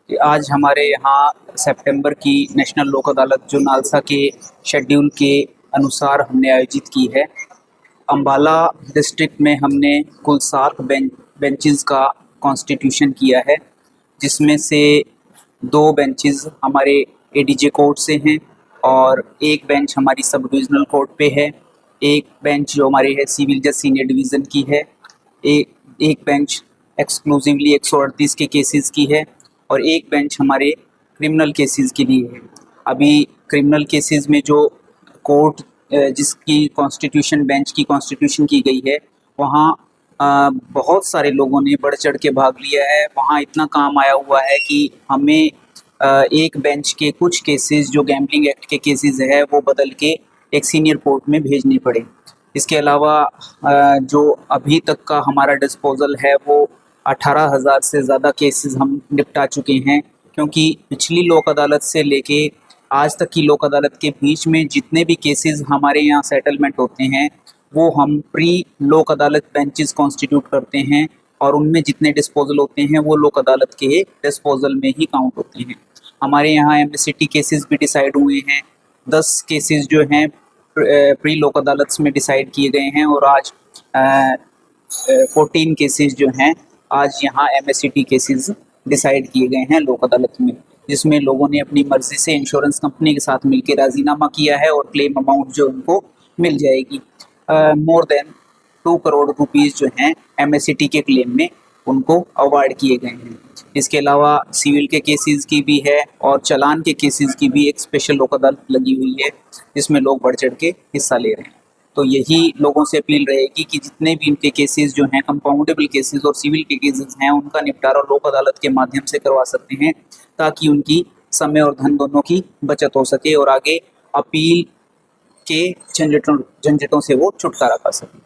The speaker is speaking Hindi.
आज हमारे यहाँ सितंबर की नेशनल लोक अदालत जो नालसा के शेड्यूल के अनुसार हमने आयोजित की है। अम्बाला डिस्ट्रिक्ट में हमने कुल 7 बेंचेस का कॉन्स्टिट्यूशन किया है, जिसमें से 2 बेंचेस हमारे एडीजे कोर्ट से हैं और एक बेंच हमारी सब डिविजनल कोर्ट पे है। एक बेंच जो हमारी है सिविल जज सीनियर डिवीज़न की है। एक एक बेंच एक्सक्लूसिवली 138 के केसेस की है और एक बेंच हमारे क्रिमिनल केसेस के लिए है। अभी क्रिमिनल केसेस में जो कोर्ट जिसकी कॉन्स्टिट्यूशन बेंच की कॉन्स्टिट्यूशन की गई है, वहाँ बहुत सारे लोगों ने बढ़ चढ़ के भाग लिया है। वहाँ इतना काम आया हुआ है कि हमें एक बेंच के कुछ केसेस जो गैम्बलिंग एक्ट के केसेस है वो बदल के एक सीनियर कोर्ट में भेजने पड़े। इसके अलावा जो अभी तक का हमारा डिस्पोजल है वो 18,000 से ज़्यादा केसेस हम निपटा चुके हैं, क्योंकि पिछली लोक अदालत से लेके आज तक की लोक अदालत के बीच में जितने भी केसेस हमारे यहाँ सेटलमेंट होते हैं वो हम प्री लोक अदालत बेंचेस कॉन्स्टिट्यूट करते हैं और उनमें जितने डिस्पोजल होते हैं वो लोक अदालत के डिस्पोजल में ही काउंट होते हैं। हमारे यहाँ एमएससीटी केसेस भी डिसाइड हुए हैं। 10 केसेस जो हैं प्री लोक अदालत में डिसाइड किए गए हैं और आज 14 केसेस जो हैं आज यहाँ एमएससीटी केसेस डिसाइड किए गए हैं लोक अदालत में, जिसमें लोगों ने अपनी मर्जी से इंश्योरेंस कंपनी के साथ मिलकर राजीनामा किया है और क्लेम अमाउंट जो उनको मिल जाएगी। मोर देन 2 करोड़ रुपीस जो हैं एमएससीटी के क्लेम में उनको अवार्ड किए गए हैं। इसके अलावा सिविल के केसेस की भी है और चालान के केसेस की भी एक स्पेशल लोक अदालत लगी हुई है, जिसमें लोग बढ़ चढ़ के हिस्सा ले रहे हैं। तो यही लोगों से अपील रहेगी कि जितने भी इनके केसेस जो हैं कंपाउंडेबल केसेस और सिविल के केसेस हैं उनका निपटारा लोक अदालत के माध्यम से करवा सकते हैं, ताकि उनकी समय और धन दोनों की बचत हो सके और आगे अपील के झंझटों से वो छुटकारा पा सकें।